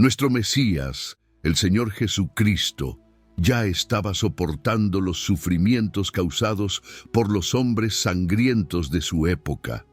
Nuestro Mesías, el Señor Jesucristo, ya estaba soportando los sufrimientos causados por los hombres sangrientos de su época.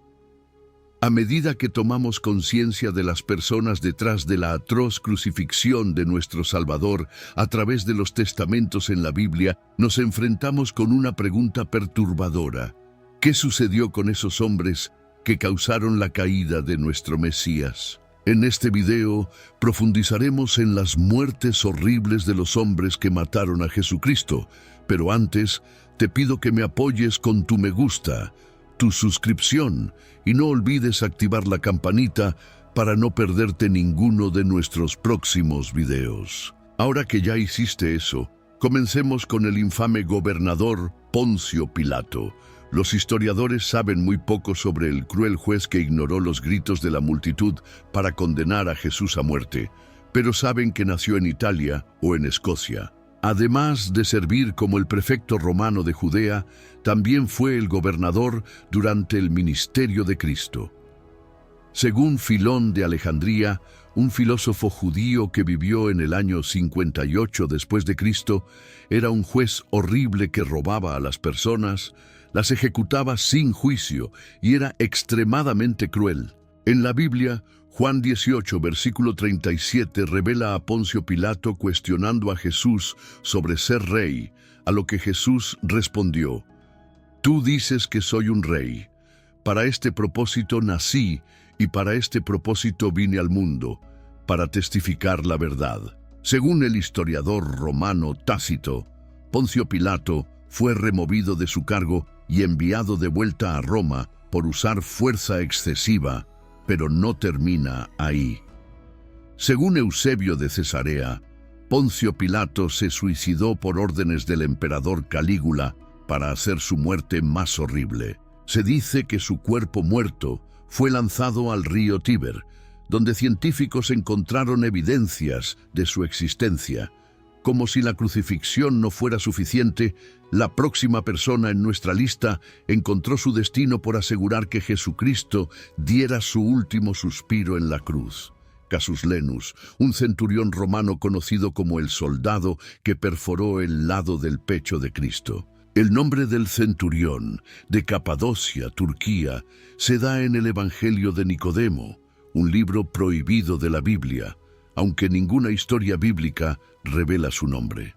A medida que tomamos conciencia de las personas detrás de la atroz crucifixión de nuestro Salvador a través de los testamentos en la Biblia, nos enfrentamos con una pregunta perturbadora. ¿Qué sucedió con esos hombres que causaron la caída de nuestro Mesías? En este video profundizaremos en las muertes horribles de los hombres que mataron a Jesucristo, pero antes te pido que me apoyes con tu me gusta, tu suscripción y no olvides activar la campanita para no perderte ninguno de nuestros próximos videos. Ahora que ya hiciste eso, comencemos con el infame gobernador Poncio Pilato. Los historiadores saben muy poco sobre el cruel juez que ignoró los gritos de la multitud para condenar a Jesús a muerte, pero saben que nació en Italia o en Escocia. Además de servir como el prefecto romano de Judea, también fue el gobernador durante el ministerio de Cristo. Según Filón de Alejandría, un filósofo judío que vivió en el año 58 después de Cristo, era un juez horrible que robaba a las personas, las ejecutaba sin juicio y era extremadamente cruel. En la Biblia, Juan 18, versículo 37, revela a Poncio Pilato cuestionando a Jesús sobre ser rey, a lo que Jesús respondió: «Tú dices que soy un rey. Para este propósito nací y para este propósito vine al mundo, para testificar la verdad». Según el historiador romano Tácito, Poncio Pilato fue removido de su cargo y enviado de vuelta a Roma por usar fuerza excesiva, pero no termina ahí. Según Eusebio de Cesarea, Poncio Pilato se suicidó por órdenes del emperador Calígula para hacer su muerte más horrible. Se dice que su cuerpo muerto fue lanzado al río Tíber, donde científicos encontraron evidencias de su existencia. Como si la crucifixión no fuera suficiente, la próxima persona en nuestra lista encontró su destino por asegurar que Jesucristo diera su último suspiro en la cruz. Cassius Lenus, un centurión romano conocido como el soldado que perforó el lado del pecho de Cristo. El nombre del centurión, de Capadocia, Turquía, se da en el Evangelio de Nicodemo, un libro prohibido de la Biblia, aunque ninguna historia bíblica revela su nombre.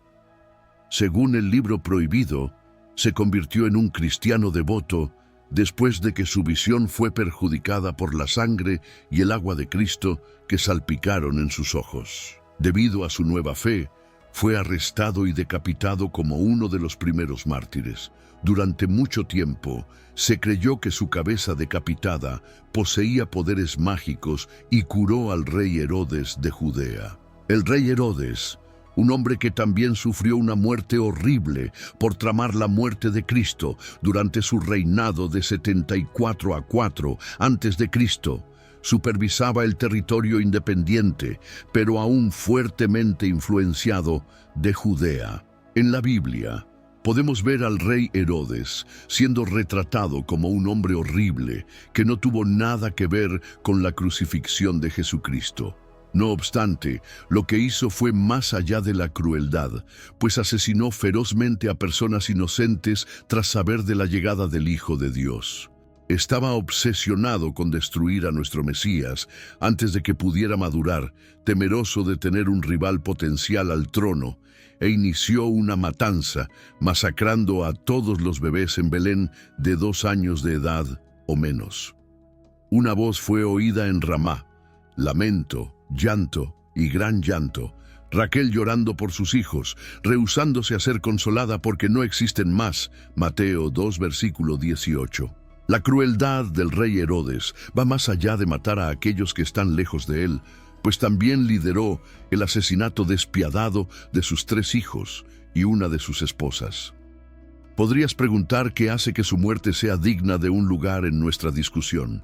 Según el libro prohibido, se convirtió en un cristiano devoto después de que su visión fue perjudicada por la sangre y el agua de Cristo que salpicaron en sus ojos. Debido a su nueva fe, fue arrestado y decapitado como uno de los primeros mártires. Durante mucho tiempo, se creyó que su cabeza decapitada poseía poderes mágicos y curó al rey Herodes de Judea. El rey Herodes, un hombre que también sufrió una muerte horrible por tramar la muerte de Cristo durante su reinado de 74 a 4 antes de Cristo, supervisaba el territorio independiente, pero aún fuertemente influenciado, de Judea. En la Biblia, podemos ver al rey Herodes siendo retratado como un hombre horrible que no tuvo nada que ver con la crucifixión de Jesucristo. No obstante, lo que hizo fue más allá de la crueldad, pues asesinó ferozmente a personas inocentes tras saber de la llegada del Hijo de Dios. Estaba obsesionado con destruir a nuestro Mesías antes de que pudiera madurar, temeroso de tener un rival potencial al trono, e inició una matanza, masacrando a todos los bebés en Belén de 2 años de edad o menos. Una voz fue oída en Ramá, lamento, llanto y gran llanto, Raquel llorando por sus hijos, rehusándose a ser consolada porque no existen más. Mateo 2, versículo 18. La crueldad del rey Herodes va más allá de matar a aquellos que están lejos de él, pues también lideró el asesinato despiadado de sus 3 hijos y una de sus esposas. Podrías preguntar qué hace que su muerte sea digna de un lugar en nuestra discusión.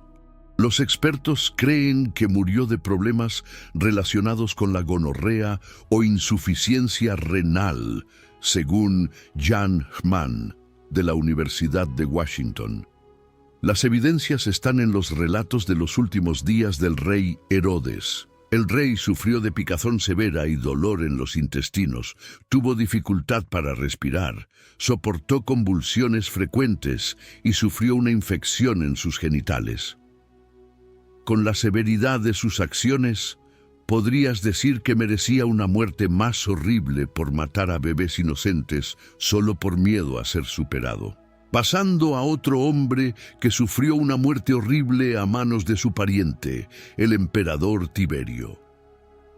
Los expertos creen que murió de problemas relacionados con la gonorrea o insuficiencia renal, según Jan Hman, de la Universidad de Washington. Las evidencias están en los relatos de los últimos días del rey Herodes. El rey sufrió de picazón severa y dolor en los intestinos, tuvo dificultad para respirar, soportó convulsiones frecuentes y sufrió una infección en sus genitales. Con la severidad de sus acciones, podrías decir que merecía una muerte más horrible por matar a bebés inocentes solo por miedo a ser superado. Pasando a otro hombre que sufrió una muerte horrible a manos de su pariente, el emperador Tiberio.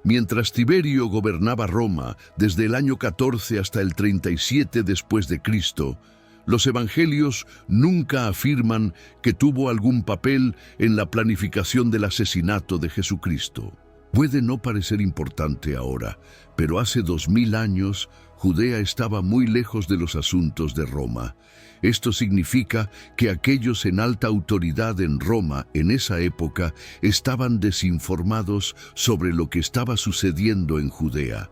Mientras Tiberio gobernaba Roma desde el año 14 hasta el 37 después de Cristo, los evangelios nunca afirman que tuvo algún papel en la planificación del asesinato de Jesucristo. Puede no parecer importante ahora, pero hace 2000 años Judea estaba muy lejos de los asuntos de Roma. Esto significa que aquellos en alta autoridad en Roma en esa época estaban desinformados sobre lo que estaba sucediendo en Judea.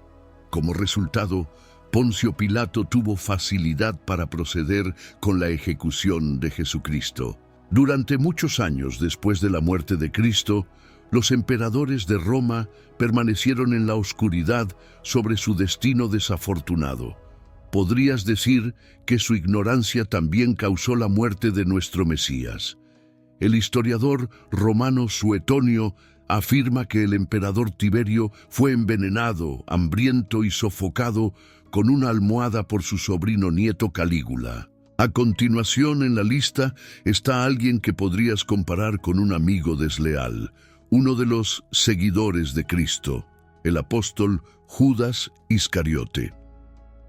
Como resultado, Poncio Pilato tuvo facilidad para proceder con la ejecución de Jesucristo. Durante muchos años después de la muerte de Cristo, los emperadores de Roma permanecieron en la oscuridad sobre su destino desafortunado. Podrías decir que su ignorancia también causó la muerte de nuestro Mesías. El historiador romano Suetonio afirma que el emperador Tiberio fue envenenado, hambriento y sofocado con una almohada por su sobrino nieto Calígula. A continuación en la lista está alguien que podrías comparar con un amigo desleal, uno de los seguidores de Cristo, el apóstol Judas Iscariote.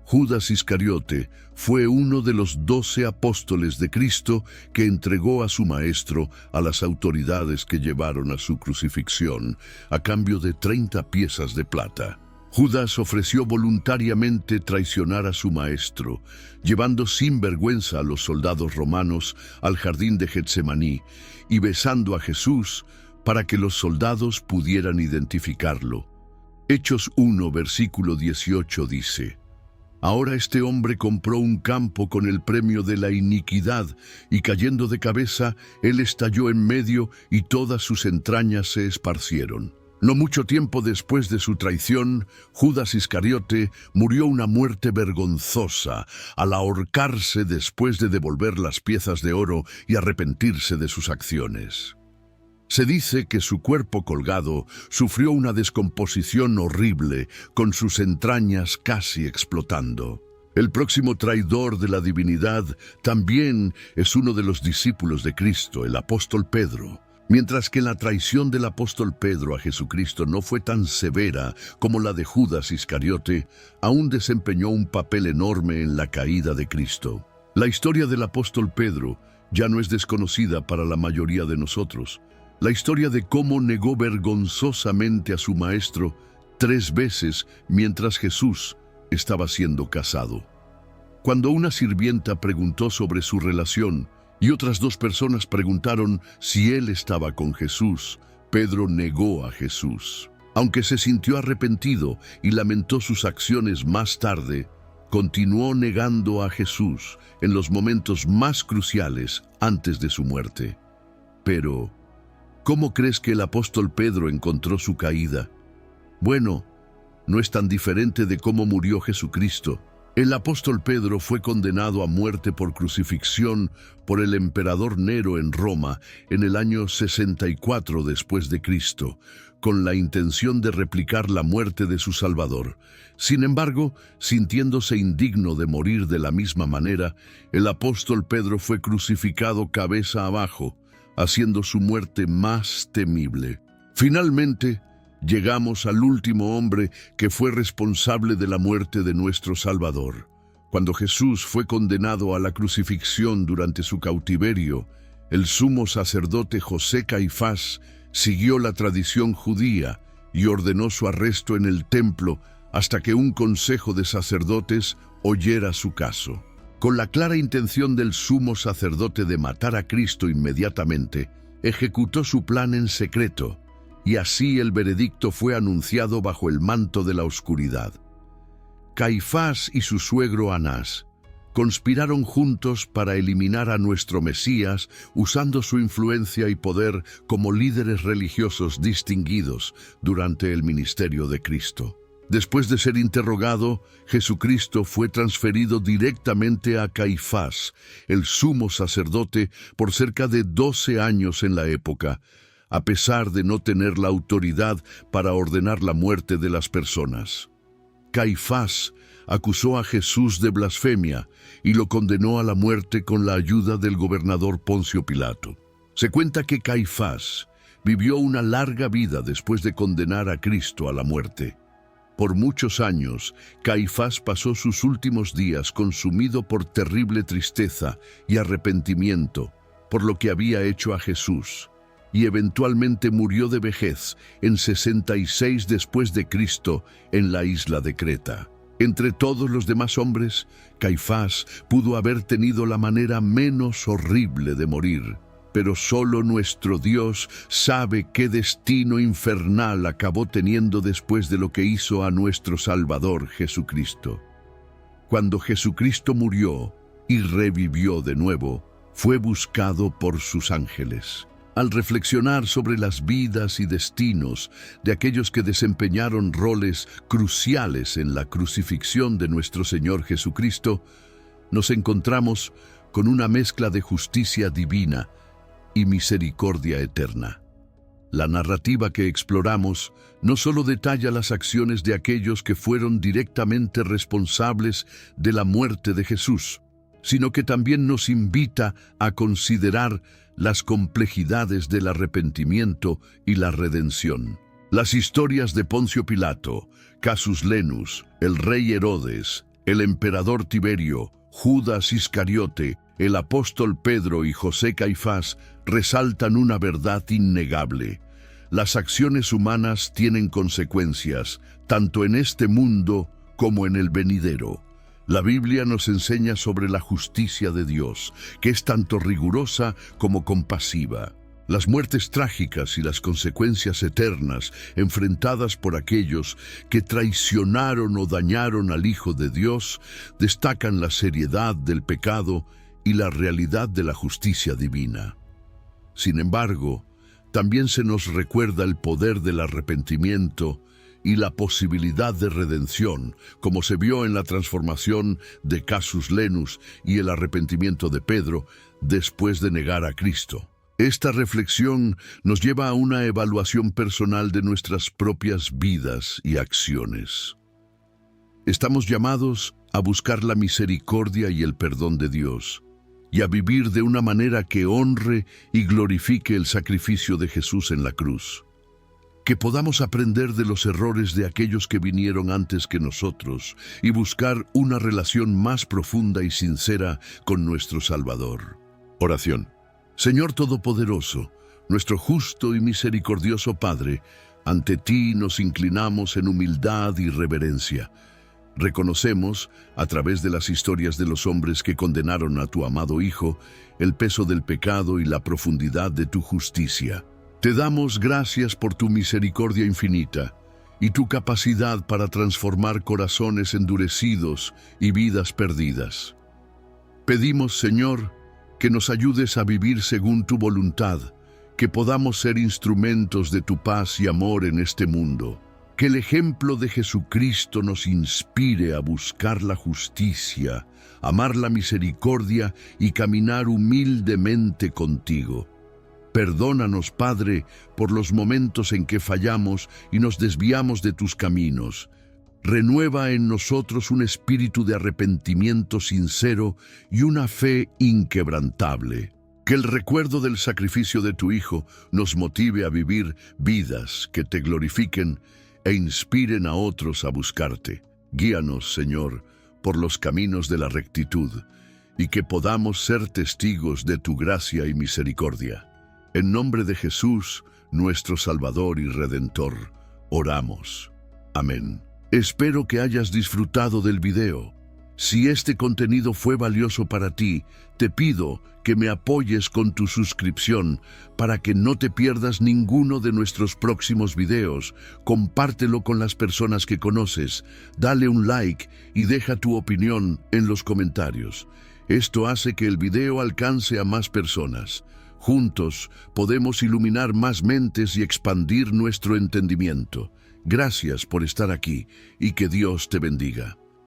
Judas Iscariote fue uno de los 12 apóstoles de Cristo que entregó a su maestro a las autoridades que llevaron a su crucifixión, a cambio de 30 piezas de plata. Judas ofreció voluntariamente traicionar a su maestro, llevando sin vergüenza a los soldados romanos al jardín de Getsemaní y besando a Jesús para que los soldados pudieran identificarlo. Hechos 1, versículo 18 dice: Ahora este hombre compró un campo con el premio de la iniquidad, y cayendo de cabeza, él estalló en medio y todas sus entrañas se esparcieron. No mucho tiempo después de su traición, Judas Iscariote murió una muerte vergonzosa al ahorcarse después de devolver las piezas de oro y arrepentirse de sus acciones. Se dice que su cuerpo colgado sufrió una descomposición horrible, con sus entrañas casi explotando. El próximo traidor de la divinidad también es uno de los discípulos de Cristo, el apóstol Pedro. Mientras que la traición del apóstol Pedro a Jesucristo no fue tan severa como la de Judas Iscariote, aún desempeñó un papel enorme en la caída de Cristo. La historia del apóstol Pedro ya no es desconocida para la mayoría de nosotros. La historia de cómo negó vergonzosamente a su maestro 3 veces mientras Jesús estaba siendo casado. Cuando una sirvienta preguntó sobre su relación y otras 2 personas preguntaron si él estaba con Jesús, Pedro negó a Jesús. Aunque se sintió arrepentido y lamentó sus acciones más tarde, continuó negando a Jesús en los momentos más cruciales antes de su muerte. Pero, ¿cómo crees que el apóstol Pedro encontró su caída? Bueno, no es tan diferente de cómo murió Jesucristo. El apóstol Pedro fue condenado a muerte por crucifixión por el emperador Nero en Roma en el año 64 después de Cristo, con la intención de replicar la muerte de su Salvador. Sin embargo, sintiéndose indigno de morir de la misma manera, el apóstol Pedro fue crucificado cabeza abajo, haciendo su muerte más temible. Finalmente, llegamos al último hombre que fue responsable de la muerte de nuestro Salvador. Cuando Jesús fue condenado a la crucifixión durante su cautiverio, el sumo sacerdote José Caifás siguió la tradición judía y ordenó su arresto en el templo hasta que un consejo de sacerdotes oyera su caso. Con la clara intención del sumo sacerdote de matar a Cristo inmediatamente, ejecutó su plan en secreto, y así el veredicto fue anunciado bajo el manto de la oscuridad. Caifás y su suegro Anás conspiraron juntos para eliminar a nuestro Mesías usando su influencia y poder como líderes religiosos distinguidos durante el ministerio de Cristo. Después de ser interrogado, Jesucristo fue transferido directamente a Caifás, el sumo sacerdote, por cerca de 12 años en la época, a pesar de no tener la autoridad para ordenar la muerte de las personas. Caifás acusó a Jesús de blasfemia y lo condenó a la muerte con la ayuda del gobernador Poncio Pilato. Se cuenta que Caifás vivió una larga vida después de condenar a Cristo a la muerte. Por muchos años, Caifás pasó sus últimos días consumido por terrible tristeza y arrepentimiento por lo que había hecho a Jesús, y eventualmente murió de vejez en 66 después de Cristo en la isla de Creta. Entre todos los demás hombres, Caifás pudo haber tenido la manera menos horrible de morir. Pero solo nuestro Dios sabe qué destino infernal acabó teniendo después de lo que hizo a nuestro Salvador Jesucristo. Cuando Jesucristo murió y revivió de nuevo, fue buscado por sus ángeles. Al reflexionar sobre las vidas y destinos de aquellos que desempeñaron roles cruciales en la crucifixión de nuestro Señor Jesucristo, nos encontramos con una mezcla de justicia divina y misericordia eterna. La narrativa que exploramos no solo detalla las acciones de aquellos que fueron directamente responsables de la muerte de Jesús, sino que también nos invita a considerar las complejidades del arrepentimiento y la redención. Las historias de Poncio Pilato, Casus Lenus, el rey Herodes, el emperador Tiberio, Judas Iscariote, el apóstol Pedro y José Caifás resaltan una verdad innegable. Las acciones humanas tienen consecuencias, tanto en este mundo como en el venidero. La Biblia nos enseña sobre la justicia de Dios, que es tanto rigurosa como compasiva. Las muertes trágicas y las consecuencias eternas enfrentadas por aquellos que traicionaron o dañaron al Hijo de Dios destacan la seriedad del pecado y la realidad de la justicia divina. Sin embargo, también se nos recuerda el poder del arrepentimiento y la posibilidad de redención, como se vio en la transformación de Casus Lenus y el arrepentimiento de Pedro después de negar a Cristo. Esta reflexión nos lleva a una evaluación personal de nuestras propias vidas y acciones. Estamos llamados a buscar la misericordia y el perdón de Dios, y a vivir de una manera que honre y glorifique el sacrificio de Jesús en la cruz. Que podamos aprender de los errores de aquellos que vinieron antes que nosotros y buscar una relación más profunda y sincera con nuestro Salvador. Oración. Señor Todopoderoso, nuestro justo y misericordioso Padre, ante ti nos inclinamos en humildad y reverencia. Reconocemos, a través de las historias de los hombres que condenaron a tu amado Hijo, el peso del pecado y la profundidad de tu justicia. Te damos gracias por tu misericordia infinita y tu capacidad para transformar corazones endurecidos y vidas perdidas. Pedimos, Señor, que nos ayudes a vivir según tu voluntad, que podamos ser instrumentos de tu paz y amor en este mundo. Que el ejemplo de Jesucristo nos inspire a buscar la justicia, amar la misericordia y caminar humildemente contigo. Perdónanos, Padre, por los momentos en que fallamos y nos desviamos de tus caminos. Renueva en nosotros un espíritu de arrepentimiento sincero y una fe inquebrantable. Que el recuerdo del sacrificio de tu Hijo nos motive a vivir vidas que te glorifiquen e inspiren a otros a buscarte. Guíanos, Señor, por los caminos de la rectitud, y que podamos ser testigos de tu gracia y misericordia. En nombre de Jesús, nuestro Salvador y Redentor, oramos. Amén. Espero que hayas disfrutado del video. Si este contenido fue valioso para ti, te pido que me apoyes con tu suscripción para que no te pierdas ninguno de nuestros próximos videos. Compártelo con las personas que conoces, dale un like y deja tu opinión en los comentarios. Esto hace que el video alcance a más personas. Juntos podemos iluminar más mentes y expandir nuestro entendimiento. Gracias por estar aquí y que Dios te bendiga.